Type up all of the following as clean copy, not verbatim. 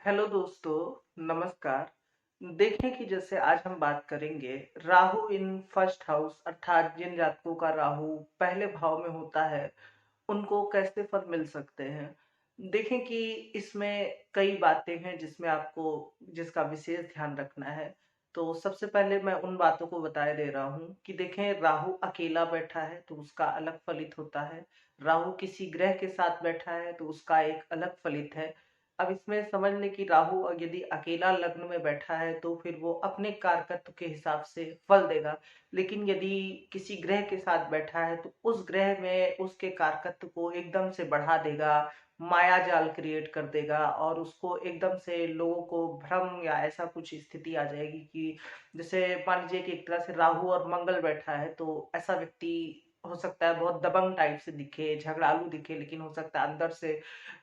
Hello दोस्तों, नमस्कार। देखें कि जैसे आज हम बात करेंगे राहु इन फर्स्ट हाउस, अर्थात जिन जातकों का राहु पहले भाव में होता है उनको कैसे फल मिल सकते हैं। देखें कि इसमें कई बातें हैं जिसका विशेष ध्यान रखना है। तो सबसे पहले मैं उन बातों को बताए दे रहा हूँ कि देखें, राहु अकेला बैठा है तो उसका अलग फलित होता है। राहु किसी ग्रह के साथ बैठा है तो उसका एक अलग फलित है। अब इसमें समझ लें कि राहु यदि अकेला लग्न में बैठा है तो फिर वो अपने कारकत्व के हिसाब से फल देगा। लेकिन यदि किसी ग्रह के साथ बैठा है तो उस ग्रह में उसके कारकत्व को एकदम से बढ़ा देगा, माया जाल क्रिएट कर देगा और उसको एकदम से लोगों को भ्रम या ऐसा कुछ स्थिति आ जाएगी कि जैसे मान लीजिए कि एक तरह से राहु और मंगल बैठा है तो ऐसा व्यक्ति हो सकता है बहुत दबंग टाइप से दिखे, झगड़ालू दिखे, लेकिन हो सकता है अंदर से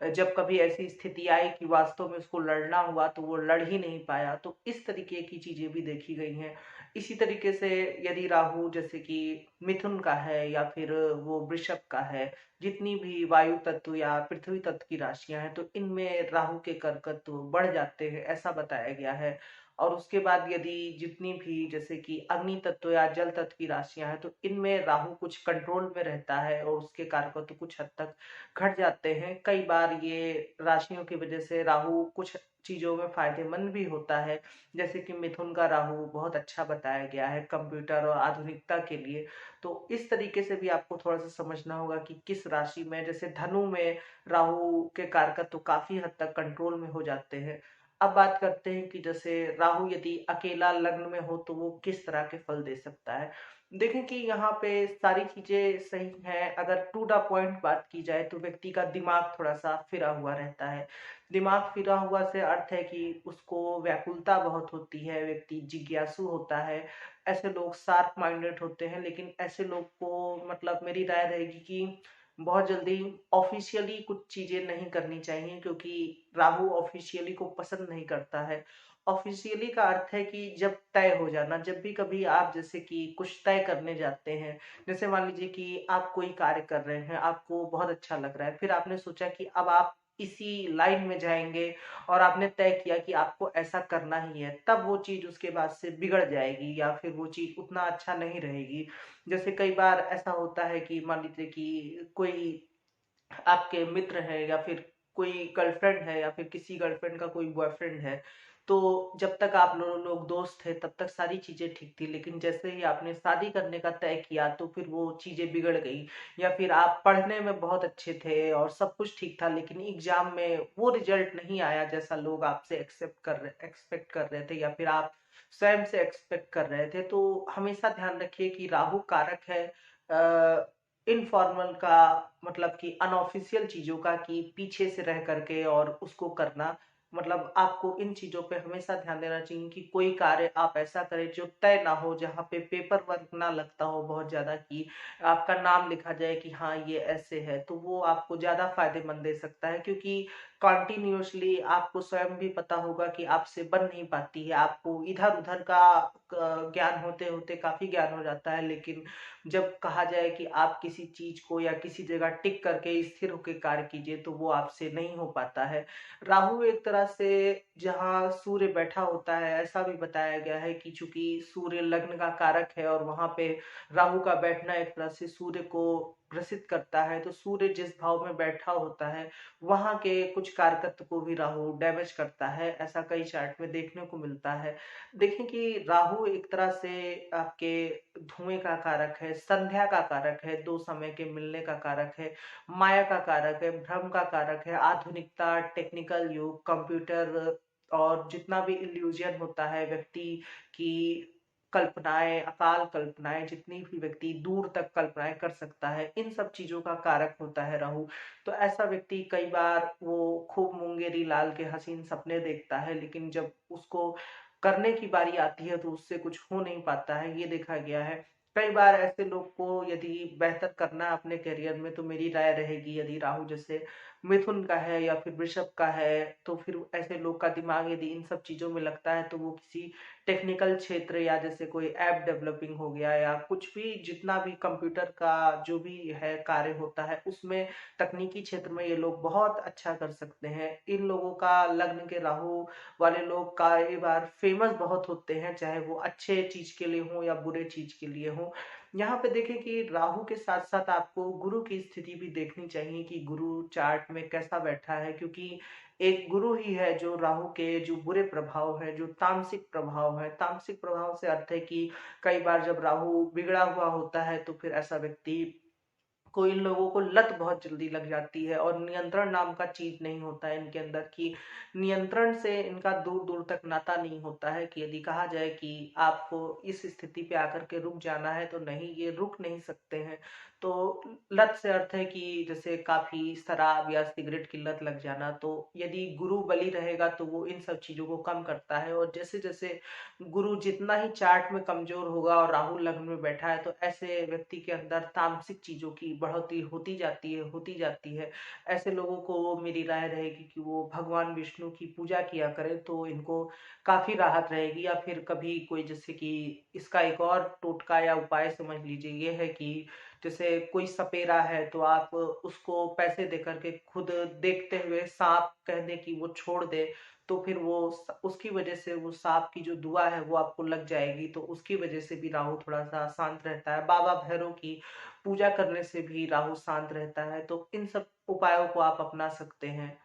जब कभी ऐसी स्थिति आई कि वास्तव में उसको लड़ना हुआ तो वो लड़ ही नहीं पाया। तो इस तरीके की चीजें भी देखी गई हैं। इसी तरीके से यदि राहु जैसे कि मिथुन का है या फिर वो वृषभ का है, जितनी भी वायु तत्व या पृथ्वी तत्व की राशियां हैं तो इनमें राहु के करकत्व बढ़ जाते हैं, ऐसा बताया गया है। और उसके बाद यदि जितनी भी जैसे कि अग्नि तत्व या जल तत्व की राशियां हैं तो इनमें राहु कुछ कंट्रोल में रहता है और उसके कारकत्व कुछ हद तक घट जाते हैं। कई बार ये राशियों की वजह से राहु कुछ चीजों में फायदेमंद भी होता है। जैसे कि मिथुन का राहु बहुत अच्छा बताया गया है कंप्यूटर और आधुनिकता के लिए। तो इस तरीके से भी आपको थोड़ा सा समझना होगा कि किस राशि में, जैसे धनु में राहु के कारकत्व तो काफी हद तक कंट्रोल में हो जाते हैं। अब बात करते हैं कि जैसे राहु यदि अकेला लग्न में हो तो वो किस तरह के फल दे सकता है। देखें कि यहाँ पे सारी चीजें सही हैं। अगर टू द पॉइंट बात की जाए तो व्यक्ति का दिमाग थोड़ा सा फिरा हुआ रहता है। दिमाग फिरा हुआ से अर्थ है कि उसको व्याकुलता बहुत होती है, व्यक्ति जिज्ञासु होता है। ऐसे लोग शार्प माइंडेड होते हैं, लेकिन ऐसे लोग को मतलब मेरी राय रहेगी कि बहुत जल्दी ऑफिशियली कुछ चीजें नहीं करनी चाहिए, क्योंकि राहु ऑफिशियली को पसंद नहीं करता है। ऑफिशियली का अर्थ है कि जब तय हो जाना, जब भी कभी आप जैसे कि कुछ तय करने जाते हैं, जैसे मान लीजिए कि आप कोई कार्य कर रहे हैं, आपको बहुत अच्छा लग रहा है, फिर आपने सोचा कि अब आप इसी लाइन में जाएंगे और आपने तय किया कि आपको ऐसा करना ही है, तब वो चीज उसके बाद से बिगड़ जाएगी या फिर वो चीज उतना अच्छा नहीं रहेगी। जैसे कई बार ऐसा होता है कि मान लीजिए कि कोई आपके मित्र है या फिर कोई गर्लफ्रेंड है या फिर किसी गर्लफ्रेंड का कोई बॉयफ्रेंड है, तो जब तक आप लोग दोस्त थे तब तक सारी चीजें ठीक थी, लेकिन जैसे ही आपने शादी करने का तय किया तो फिर वो चीजें बिगड़ गई। या फिर आप पढ़ने में बहुत अच्छे थे और सब कुछ ठीक था, लेकिन एग्जाम में वो रिजल्ट नहीं आया जैसा लोग आपसे एक्सपेक्ट कर रहे थे या फिर आप स्वयं से एक्सपेक्ट कर रहे थे। तो हमेशा ध्यान रखिए कि राहु कारक है इनफॉर्मल का, मतलब कि अनऑफिशियल चीजों का, कि पीछे से रह करके और उसको करना। मतलब आपको इन चीजों पे हमेशा ध्यान देना चाहिए कि कोई कार्य आप ऐसा करें जो तय ना हो, जहाँ पे पेपर वर्क ना लगता हो बहुत ज्यादा, कि आपका नाम लिखा जाए कि हाँ ये ऐसे है, तो वो आपको ज्यादा फायदेमंद दे सकता है। क्योंकि कॉन्टिन्यूसली आपको स्वयं भी पता होगा कि आपसे बन नहीं पाती है, आपको इधर उधर का ज्ञान होते होते काफी ज्ञान हो जाता है, लेकिन जब कहा जाए कि आप किसी चीज को या किसी जगह टिक करके स्थिर होकर कार्य कीजिए तो वो आपसे नहीं हो पाता है। राहु एक तरह से जहाँ सूर्य बैठा होता है, ऐसा भी बताया गया है कि चूंकि सूर्य लग्न का कारक है और वहां पे राहु का बैठना एक तरह से सूर्य को ग्रसित करता है, तो सूर्य जिस भाव में बैठा होता है वहां के कुछ कारकत्व को भी राहु डैमेज करता है, ऐसा कई चार्ट में देखने को मिलता है। देखें कि राहु एक तरह से आपके धुएं का कारक है, संध्या का कारक है, दो समय के मिलने का कारक है, माया का कारक है, भ्रम का कारक है, आधुनिकता, टेक्निकल युग, कंप्यूटर और जितना भी इल्यूजन होता है, व्यक्ति की कल्पनाएं, अकाल कल्पनाएं, जितनी भी व्यक्ति दूर तक कल्पनाएं कर सकता है, इन सब चीजों का कारक होता है राहु। तो ऐसा व्यक्ति कई बार वो खूब मुंगेरी लाल के हसीन सपने देखता है, लेकिन जब उसको करने की बारी आती है तो उससे कुछ हो नहीं पाता है, ये देखा गया है। कई बार ऐसे लोग को यदि बेहतर करना है अपने करियर में तो मेरी राय रहेगी, यदि राहु जैसे मिथुन का है या फिर वृषभ का है, तो फिर ऐसे लोग का दिमाग यदि इन सब चीजों में लगता है तो वो किसी टेक्निकल क्षेत्र या जैसे कोई ऐप डेवलपिंग हो गया या कुछ भी, जितना भी कंप्यूटर का जो भी है कार्य होता है उसमें, तकनीकी क्षेत्र में ये लोग बहुत अच्छा कर सकते हैं। इन लोगों का लग्न के राहु वाले लोग कई बार फेमस बहुत होते हैं, चाहे वो अच्छे चीज के लिए हो या बुरे चीज के लिए हो। यहाँ पे देखें कि राहु के साथ साथ आपको गुरु की स्थिति भी देखनी चाहिए कि गुरु चार्ट में कैसा बैठा है, क्योंकि एक गुरु ही है जो राहु के जो बुरे प्रभाव है, जो तामसिक प्रभाव है। तामसिक प्रभाव से अर्थ है कि कई बार जब राहु बिगड़ा हुआ होता है तो फिर ऐसा व्यक्ति को, इन लोगों को लत बहुत जल्दी लग जाती है और नियंत्रण नाम का चीज नहीं होता है इनके अंदर, की नियंत्रण से इनका दूर दूर तक नाता नहीं होता है। कि यदि कहा जाए कि आपको इस स्थिति पे आकर के रुक जाना है तो नहीं, ये रुक नहीं सकते हैं। तो लत से अर्थ है कि जैसे काफी शराब या सिगरेट की लत लग जाना, तो यदि गुरु बली रहेगा तो वो इन सब चीजों को कम करता है। और जैसे जैसे गुरु जितना ही चार्ट में कमजोर होगा और राहु लग्न में बैठा है तो ऐसे व्यक्ति के अंदर तामसिक चीजों की बढ़ोतरी होती जाती है। ऐसे लोगों को मेरी राय रहेगी कि वो भगवान विष्णु की पूजा किया करें तो इनको काफी राहत रहेगी। या फिर कभी कोई, जैसे कि इसका एक और टोटका या उपाय समझ लीजिए, ये है कि जैसे कोई सपेरा है तो आप उसको पैसे दे करके खुद देखते हुए सांप कह दे कि वो छोड़ दे, तो फिर वो उसकी वजह से वो सांप की जो दुआ है वो आपको लग जाएगी, तो उसकी वजह से भी राहु थोड़ा सा शांत रहता है। बाबा भैरव की पूजा करने से भी राहु शांत रहता है, तो इन सब उपायों को आप अपना सकते हैं।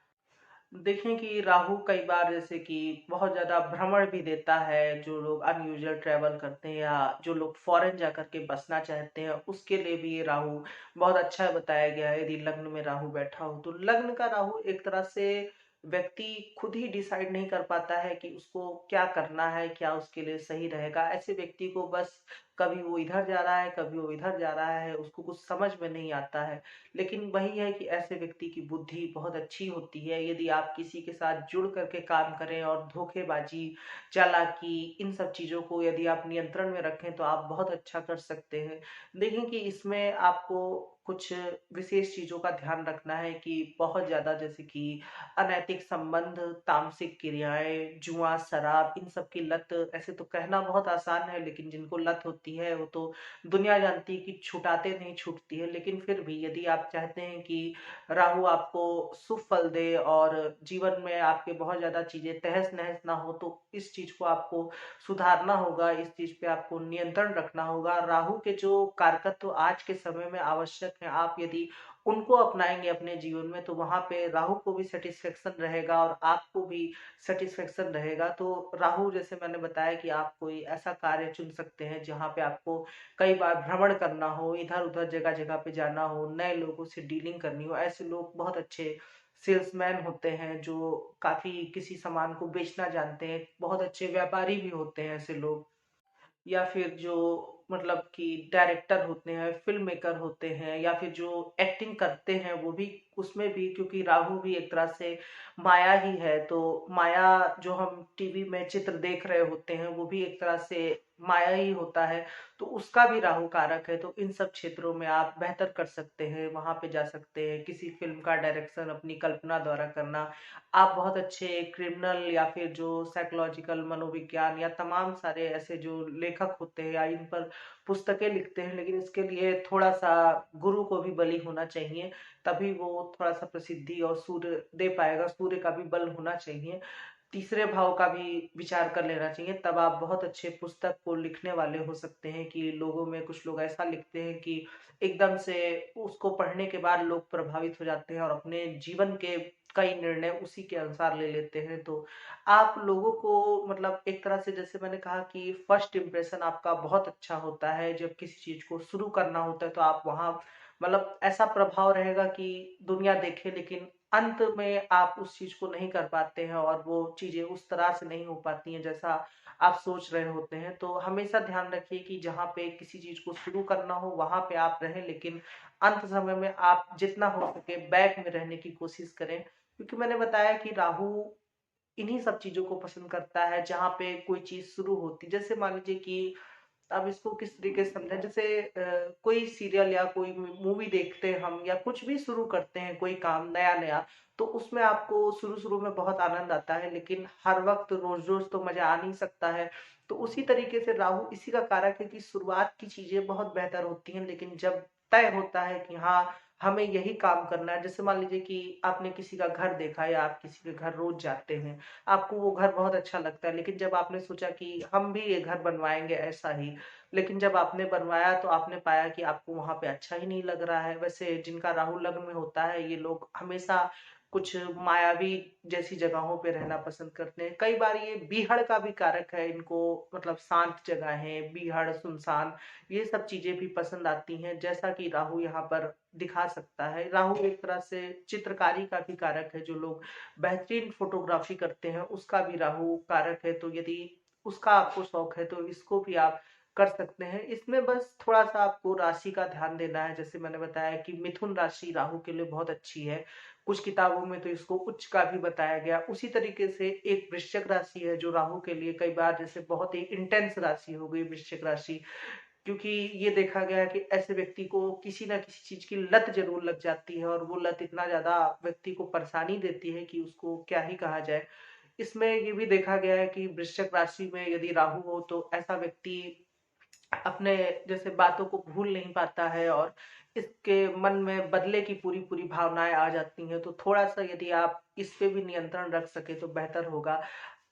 देखें कि राहु कई बार जैसे कि बहुत ज्यादा भ्रमण भी देता है, जो लोग अनयूजुअल ट्रेवल करते हैं या जो लोग फॉरेन जाकर के बसना चाहते हैं उसके लिए भी ये राहु बहुत अच्छा बताया गया है। यदि लग्न में राहु बैठा हो तो लग्न का राहु एक तरह से व्यक्ति खुद ही डिसाइड नहीं कर पाता है कि उसको क्या करना है, क्या उसके लिए सही रहेगा। ऐसे व्यक्ति को बस कभी वो इधर जा रहा है, कभी वो इधर जा रहा है, उसको कुछ समझ में नहीं आता है। लेकिन वही है कि ऐसे व्यक्ति की बुद्धि बहुत अच्छी होती है। यदि आप किसी के साथ जुड़ करके काम करें और धोखेबाजी, चालाकी, इन सब चीजों को यदि आप नियंत्रण में रखें तो आप बहुत अच्छा कर सकते हैं। देखें कि इसमें आपको कुछ विशेष चीजों का ध्यान रखना है कि बहुत ज्यादा जैसे कि अनैतिक संबंध, तामसिक क्रियाएं, जुआ, शराब, इन सब की लत, ऐसे तो कहना बहुत आसान है लेकिन जिनको लत होती है वो तो दुनिया जानती है कि छुटाते नहीं छूटती है। लेकिन फिर भी यदि आप चाहते हैं कि राहु आपको शुभ फल दे और जीवन में आपके बहुत ज्यादा चीजें तहस नहस ना हो, तो इस चीज को आपको सुधारना होगा, इस चीज पे आपको नियंत्रण रखना होगा। राहु के जो कारकत्व आज के समय में आवश्यक है, आप यदि उनको अपनाएंगे अपने जीवन में तो वहां पे राहु को भी सेटिस्फेक्शन रहेगा और आपको भी सेटिस्फेक्शन रहेगा। तो राहु, जैसे मैंने बताया कि आप कोई ऐसा कार्य चुन सकते हैं जहां पे आपको कई बार भ्रमण करना हो, इधर उधर जगह जगह पे जाना हो, नए लोगों से डीलिंग करनी हो। ऐसे लोग बहुत अच्छे सेल्समैन होते हैं जो काफी किसी सामान को बेचना जानते हैं, बहुत अच्छे व्यापारी भी होते हैं ऐसे लोग। या फिर जो मतलब कि डायरेक्टर होते हैं, फिल्म मेकर होते हैं, या फिर जो एक्टिंग करते हैं वो भी, उसमें भी क्योंकि राहु भी एक तरह से माया ही है, तो माया जो हम टीवी में चित्र देख रहे होते हैं वो भी एक तरह से माया ही होता है, तो उसका भी राहु कारक है। तो इन सब क्षेत्रों में आप बेहतर कर सकते हैं, वहां पे जा सकते हैं। किसी फिल्म का डायरेक्शन अपनी कल्पना द्वारा करना, आप बहुत अच्छे क्रिमिनल या फिर जो साइकोलॉजिकल मनोविज्ञान या तमाम सारे ऐसे जो लेखक होते हैं या इन पर पुस्तकें लिखते हैं, लेकिन इसके लिए थोड़ा सा गुरु को भी बलि होना चाहिए, तभी वो थोड़ा सा प्रसिद्धि और सूर्य दे पाएगा। सूर्य का भी बल होना चाहिए, तीसरे भाव का भी विचार कर लेना चाहिए, तब आप बहुत अच्छे पुस्तक को लिखने वाले हो सकते हैं। कि लोगों में कुछ लोग ऐसा लिखते हैं कि एकदम से उसको पढ़ने के बाद लोग प्रभावित हो जाते हैं और अपने जीवन के कई निर्णय उसी के अनुसार ले लेते हैं। तो आप लोगों को मतलब एक तरह से, जैसे मैंने कहा कि फर्स्ट इम्प्रेशन आपका बहुत अच्छा होता है, जब किसी चीज को शुरू करना होता है तो आप वहां मतलब ऐसा प्रभाव रहेगा कि दुनिया देखे, लेकिन अंत में आप उस चीज को नहीं कर पाते हैं और वो चीजें उस तरह से नहीं हो पाती हैं जैसा आप सोच रहे होते हैं। तो हमेशा ध्यान रखिए कि जहाँ पे किसी चीज को शुरू करना हो वहां पे आप रहें, लेकिन अंत समय में आप जितना हो सके बैक में रहने की कोशिश करें। क्योंकि मैंने बताया कि राहु इन्हीं सब चीजों को पसंद करता है जहाँ पे कोई चीज शुरू होती, जैसे मान लीजिए कि अब इसको किस तरीके से समझें, जैसे कोई सीरियल या कोई मूवी देखते हैं हम, या कुछ भी शुरू करते हैं कोई काम नया नया, तो उसमें आपको शुरू शुरू में बहुत आनंद आता है, लेकिन हर वक्त रोज रोज तो मजा आ नहीं सकता है। तो उसी तरीके से राहु इसी का कारक है कि शुरुआत की चीजें बहुत बेहतर होती हैं, लेकिन जब तय होता है कि हाँ हमें यही काम करना है, जैसे मान लीजिए कि आपने किसी का घर देखा या आप किसी के घर रोज जाते हैं, आपको वो घर बहुत अच्छा लगता है, लेकिन जब आपने सोचा कि हम भी ये घर बनवाएंगे ऐसा ही, लेकिन जब आपने बनवाया तो आपने पाया कि आपको वहां पे अच्छा ही नहीं लग रहा है। वैसे जिनका राहु लग्न में होता है ये लोग हमेशा कुछ मायावी जैसी जगहों पे रहना पसंद करते हैं। कई बार ये बीहड़ का भी कारक है इनको, मतलब शांत जगह है, बीहड़, सुनसान, ये सब चीजें भी पसंद आती हैं, जैसा कि राहु यहाँ पर दिखा सकता है। राहु एक तरह से चित्रकारी का भी कारक है, जो लोग बेहतरीन फोटोग्राफी करते हैं उसका भी राहु कारक है। तो यदि उसका आपको शौक है तो इसको भी आप कर सकते हैं। इसमें बस थोड़ा सा आपको राशि का ध्यान देना है, जैसे मैंने बताया कि मिथुन राशि राहु के लिए बहुत अच्छी है, कुछ किताबों में तो इसको उच्च का भी बताया गया। उसी तरीके से एक वृश्चिक राशि है जो राहु के लिए कई बार जैसे बहुत ही इंटेंस राशि हो गई वृश्चिक राशि, क्योंकि ये देखा गया है कि ऐसे व्यक्ति को किसी ना किसी चीज की लत जरूर लग जाती है, और वो लत इतना ज्यादा व्यक्ति को परेशानी देती है कि उसको क्या ही कहा जाए। इसमें ये भी देखा गया है कि वृश्चिक राशि में यदि राहु हो तो ऐसा व्यक्ति अपने जैसे बातों को भूल नहीं पाता है, और इसके मन में बदले की पूरी पूरी भावनाएं आ जाती हैं। तो थोड़ा सा यदि आप इस पे भी नियंत्रण रख सके तो बेहतर होगा।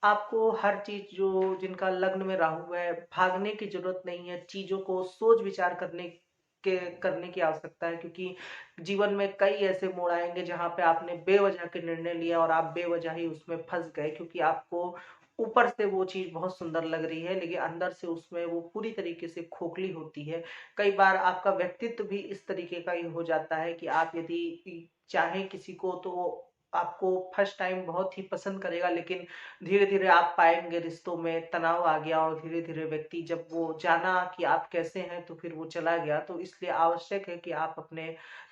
आपको हर चीज, जो जिनका लग्न में राहु है, भागने की जरूरत नहीं है, चीजों को सोच विचार करने की आवश्यकता है, क्योंकि जीवन में कई ऐसे मोड़ आएंगे जहां पे आपने बेवजह के निर्णय लिया और आप बेवजह ही उसमें फंस गए, क्योंकि आपको ऊपर से वो चीज बहुत सुंदर लग रही है लेकिन अंदर से उसमें वो पूरी तरीके से खोखली होती है। कई बार आपका व्यक्तित्व भी इस तरीके का ही हो जाता है कि आप यदि चाहें किसी को तो आपको फर्स्ट टाइम बहुत ही पसंद करेगा, लेकिन धीरे धीरे आप पाएंगे रिश्तों में तनाव आ गया, और धीरे धीरे व्यक्ति जब वो जाना कि आप कैसे हैं तो फिर वो चला गया। तो इसलिए आवश्यक है कि आप अपने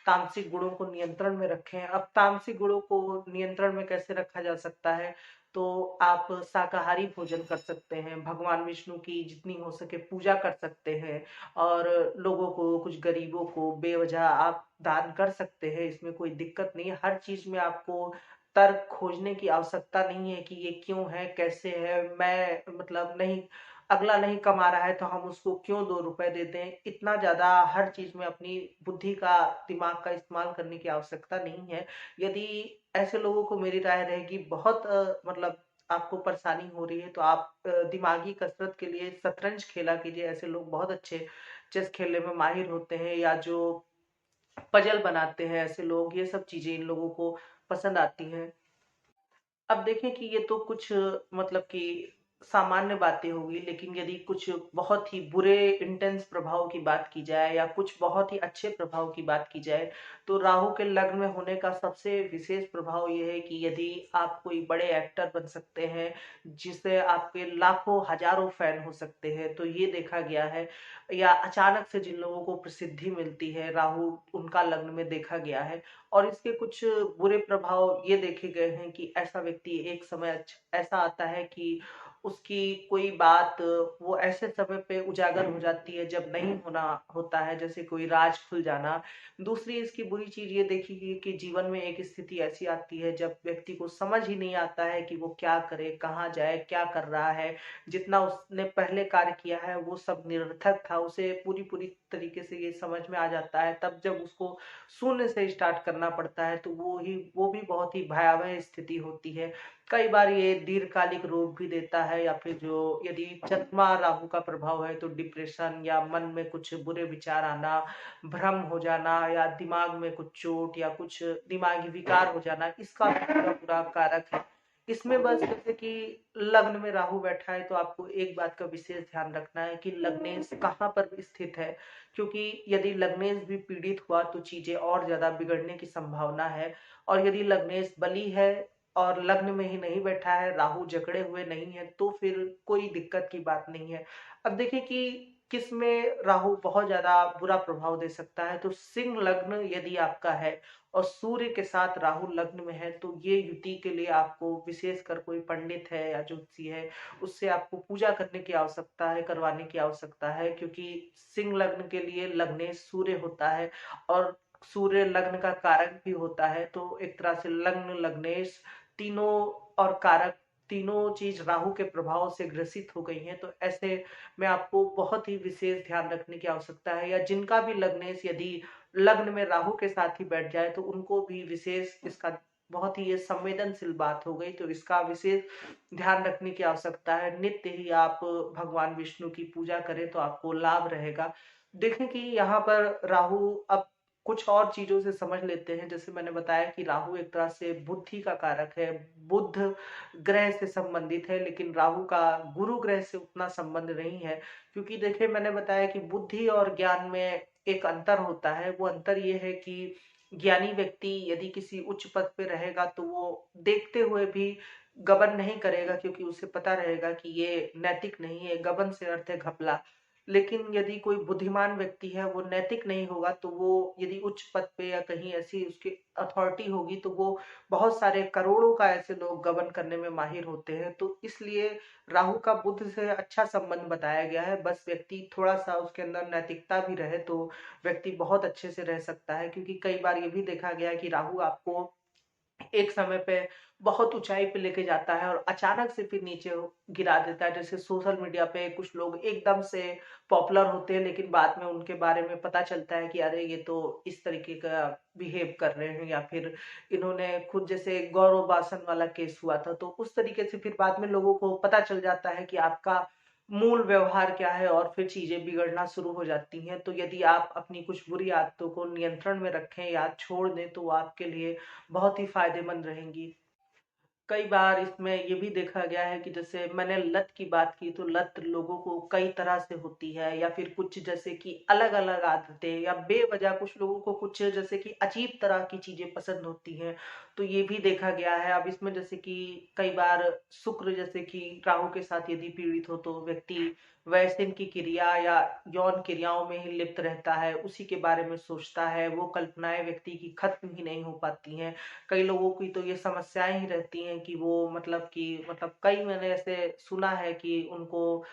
तामसिक गुणों को नियंत्रण में रखें। अब तामसिक गुणों को नियंत्रण में कैसे रखा जा सकता है, तो आप शाकाहारी भोजन कर सकते हैं, भगवान विष्णु की जितनी हो सके पूजा कर सकते हैं, और लोगों को, कुछ गरीबों को बेवजह आप दान कर सकते हैं, इसमें कोई दिक्कत नहीं है। हर चीज में आपको तर्क खोजने की आवश्यकता नहीं है कि ये क्यों है, कैसे है, मैं मतलब नहीं, अगला नहीं कमा रहा है तो हम उसको क्यों 2 रुपए दे दें। इतना ज्यादा हर चीज में अपनी बुद्धि का, दिमाग का इस्तेमाल करने की आवश्यकता नहीं है। यदि ऐसे लोगों को मेरी राय रहेगी, बहुत मतलब आपको परेशानी हो रही है, तो आप दिमागी कसरत के लिए शतरंज खेला कीजिए। ऐसे लोग बहुत अच्छे चेस खेलने में माहिर होते हैं, या जो पजल बनाते हैं ऐसे लोग, ये सब चीजें इन लोगों को पसंद आती हैं। अब देखें कि ये तो कुछ मतलब कि सामान्य बातें होगी, लेकिन यदि कुछ बहुत ही बुरे इंटेंस प्रभाव की बात की जाए या कुछ बहुत ही अच्छे प्रभाव की बात की जाए, तो राहु के लग्न में होने का सबसे विशेष प्रभाव यह है कि यदि आप कोई बड़े एक्टर बन सकते हैं, जिससे आपके लाखों हजारों फैन हो सकते हैं, तो ये देखा गया है। या अचानक से जिन लोगों को प्रसिद्धि मिलती है, राहु उनका लग्न में देखा गया है। और इसके कुछ बुरे प्रभाव ये देखे गए हैं कि ऐसा व्यक्ति एक समय ऐसा आता है कि उसकी कोई बात वो ऐसे समय पे उजागर हो जाती है जब नहीं होना होता है, जैसे कोई राज खुल जाना। दूसरी इसकी बुरी चीज ये देखी गई कि जीवन में एक स्थिति ऐसी आती है जब व्यक्ति को समझ ही नहीं आता है कि वो क्या करे, कहाँ जाए, क्या कर रहा है। जितना उसने पहले कार्य किया है वो सब निरर्थक था, उसे पूरी पूरी तरीके से ये समझ में आ जाता है। तब जब उसको शून्य से स्टार्ट करना पड़ता है तो वो भी बहुत ही भयावह स्थिति होती है। कई बार ये दीर्घकालिक रोग भी देता है, या फिर जो यदि चंद्रमा राहु का प्रभाव है तो डिप्रेशन, या मन में कुछ बुरे विचार आना, भ्रम हो जाना, या दिमाग में कुछ चोट या कुछ दिमागी विकार हो जाना, इसका भी पूरा पूरा कारक है। इसमें बस जैसे कि लग्न में राहु बैठा है तो आपको एक बात का विशेष ध्यान रखना है कि लग्नेश कहाँ पर स्थित है, क्योंकि यदि लग्नेश भी पीड़ित हुआ तो चीजें और ज्यादा बिगड़ने की संभावना है। और यदि लग्नेश बली है और लग्न में ही नहीं बैठा है, राहु जकड़े हुए नहीं है, तो फिर कोई दिक्कत की बात नहीं है। अब देखिए कि किस में राहु बहुत ज्यादा बुरा प्रभाव दे सकता है, तो सिंह लग्न यदि आपका है और सूर्य के साथ राहु लग्न में है, तो ये युति के लिए आपको विशेषकर कोई पंडित है या ज्योतिषी है, उससे आपको पूजा करने की आवश्यकता है, करवाने की आवश्यकता है, क्योंकि सिंह लग्न के लिए लग्नेश सूर्य होता है और सूर्य लग्न का कारक भी होता है। तो एक तरह से लग्न, लग्नेश तीनों और कारक, तीनों चीज राहु के प्रभाव से ग्रसित हो गई हैं। तो ऐसे में आपको बहुत ही विशेष ध्यान रखने की आवश्यकता है, या जिनका भी लग्नेश यदि लग्न में राहु के साथ ही बैठ जाए तो उनको भी विशेष इसका, बहुत ही ये संवेदनशील बात हो गई, तो इसका विशेष ध्यान रखने की आवश्यकता है। नित्य ही आप भगवान विष्णु की पूजा करें तो आपको लाभ रहेगा। देखें कि यहाँ पर राहु, अब कुछ और चीजों से समझ लेते हैं। जैसे मैंने बताया कि राहु एक तरह से बुद्धि का कारक है, बुध ग्रह से संबंधित है, लेकिन राहु का गुरु ग्रह से उतना संबंध नहीं है। क्योंकि देखिए, मैंने बताया कि बुद्धि और ज्ञान में एक अंतर होता है। वो अंतर ये है कि ज्ञानी व्यक्ति यदि किसी उच्च पद पे रहेगा तो वो देखते हुए भी गबन नहीं करेगा, क्योंकि उसे पता रहेगा कि ये नैतिक नहीं है। गबन से अर्थ है घपला। लेकिन यदि कोई बुद्धिमान व्यक्ति है, वो नैतिक नहीं होगा, तो वो यदि उच्च पद पे या कहीं ऐसी उसकी अथॉरिटी होगी, तो वो बहुत सारे करोड़ों का ऐसे लोग गबन करने में माहिर होते हैं। तो इसलिए राहु का बुध से अच्छा संबंध बताया गया है। बस व्यक्ति थोड़ा सा उसके अंदर नैतिकता भी रहे तो व्यक्ति बहुत अच्छे से रह सकता है। क्योंकि कई बार ये भी देखा गया है कि राहु आपको एक समय पे बहुत ऊंचाई पे लेके जाता है और अचानक से फिर नीचे गिरा देता है। जैसे सोशल मीडिया पे कुछ लोग एकदम से पॉपुलर होते हैं, लेकिन बाद में उनके बारे में पता चलता है कि अरे ये तो इस तरीके का बिहेव कर रहे हैं, या फिर इन्होंने खुद, जैसे गौरव बासन वाला केस हुआ था, तो उस तरीके से फिर बाद में लोगों को पता चल जाता है कि आपका मूल व्यवहार क्या है, और फिर चीजें बिगड़ना शुरू हो जाती हैं। तो यदि आप अपनी कुछ बुरी आदतों को नियंत्रण में रखें या छोड़ दें तो वो आपके लिए बहुत ही फायदेमंद रहेंगी। कई बार इसमें ये भी देखा गया है कि जैसे मैंने लत की बात की, तो लत लोगों को कई तरह से होती है, या फिर कुछ जैसे कि अलग अलग आदतें, या बेवजह कुछ लोगों को कुछ जैसे कि अजीब तरह की चीजें पसंद होती हैं। तो ये भी देखा गया है। अब इसमें जैसे कि कई बार शुक्र जैसे कि राहु के साथ यदि पीड़ित हो, तो व्यक्ति वैश्य की क्रिया या यौन क्रियाओं में ही लिप्त रहता है, उसी के बारे में सोचता है। वो कल्पनाएं व्यक्ति की खत्म ही नहीं हो पाती हैं। कई लोगों की तो ये समस्याएं ही रहती हैं कि वो मतलब कई, मैंने ऐसे सुना है कि उनको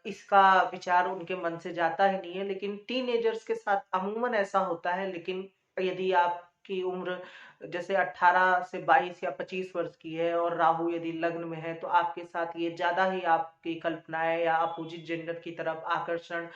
इसका विचार उनके मन से जाता ही नहीं है। लेकिन टीनेजर्स के साथ अमूमन ऐसा होता है। लेकिन यदि आपकी उम्र जैसे 18 से 22 या 25 वर्ष की है और राहु यदि लग्न में है, तो आपके साथ ये ज्यादा ही आपकी कल्पनाएं या अपोजिट जेंडर की तरफ आकर्षण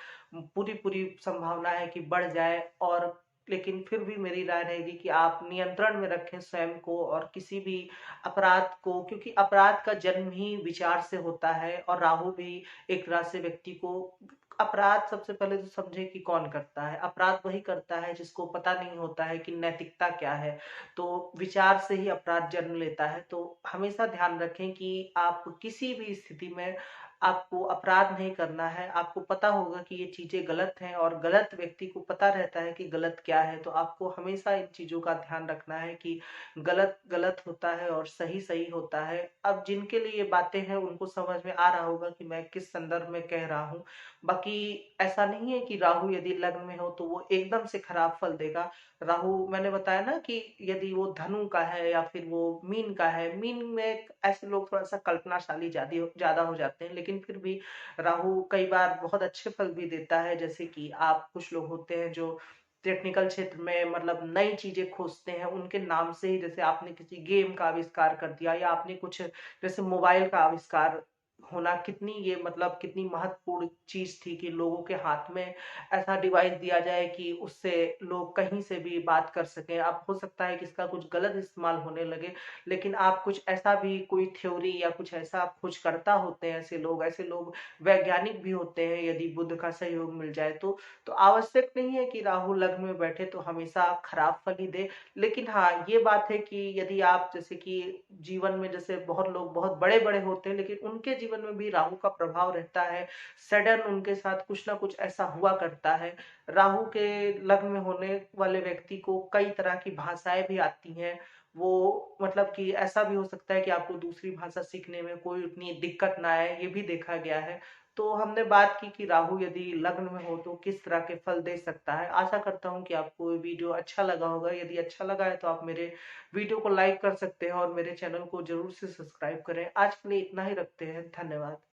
पूरी पूरी संभावना है कि बढ़ जाए। और लेकिन फिर भी मेरी राय रहेगी कि आप नियंत्रण में रखें स्वयं को और किसी भी अपराध को, क्योंकि अपराध का जन्म ही विचार से होता है। और राहु भी एक तरह से व्यक्ति को, अपराध सबसे पहले तो समझे कि कौन करता है। अपराध वही करता है जिसको पता नहीं होता है कि नैतिकता क्या है। तो विचार से ही अपराध जन्म लेता है। तो हमेशा ध्यान रखें कि आप किसी भी स्थिति में आपको अपराध नहीं करना है। आपको पता होगा कि ये चीजें गलत हैं, और गलत व्यक्ति को पता रहता है कि गलत क्या है। तो आपको हमेशा इन चीजों का ध्यान रखना है कि गलत गलत होता है और सही सही होता है। अब जिनके लिए ये बातें हैं उनको समझ में आ रहा होगा कि मैं किस संदर्भ में कह रहा हूँ। बाकी ऐसा नहीं है कि राहु यदि लग्न में हो तो वो एकदम से खराब फल देगा। राहु, मैंने बताया ना कि यदि वो धनु का है या फिर वो मीन का है, मीन में ऐसे लोग थोड़ा सा कल्पनाशाली ज्यादा हो जाते हैं। लेकिन फिर भी राहु कई बार बहुत अच्छे फल भी देता है। जैसे कि आप, कुछ लोग होते हैं जो टेक्निकल क्षेत्र में मतलब नई चीजें खोजते हैं, उनके नाम से ही, जैसे आपने किसी गेम का आविष्कार कर दिया, या आपने कुछ जैसे मोबाइल का आविष्कार होना, कितनी ये मतलब कितनी महत्वपूर्ण चीज थी कि लोगों के हाथ में ऐसा डिवाइस दिया जाए कि उससे लोग कहीं से भी बात कर सकें। अब हो सकता है कि इसका कुछ गलत इस्तेमाल होने लगे, लेकिन आप कुछ ऐसा भी, कोई थ्योरी या कुछ ऐसा आप खोजकर्ता होते हैं, ऐसे लोग वैज्ञानिक भी होते हैं, यदि बुद्ध का सहयोग मिल जाए तो आवश्यक नहीं है कि राहु लग्न में बैठे तो हमेशा खराब फल ही दे। लेकिन हाँ, ये बात है कि यदि आप, जैसे कि जीवन में जैसे बहुत लोग बहुत बड़े बड़े होते हैं, लेकिन उनके जीवन में भी राहु का प्रभाव रहता है। सडन उनके साथ कुछ ना कुछ ऐसा हुआ करता है। राहु के लग्न में होने वाले व्यक्ति को कई तरह की भाषाएं भी आती हैं। वो मतलब कि ऐसा भी हो सकता है कि आपको दूसरी भाषा सीखने में कोई उतनी दिक्कत ना आए, ये भी देखा गया है। तो हमने बात की कि राहु यदि लग्न में हो तो किस तरह के फल दे सकता है। आशा करता हूँ कि आपको ये वीडियो अच्छा लगा होगा। यदि अच्छा लगा है तो आप मेरे वीडियो को लाइक कर सकते हैं और मेरे चैनल को जरूर से सब्सक्राइब करें। आज के लिए इतना ही रखते हैं। धन्यवाद।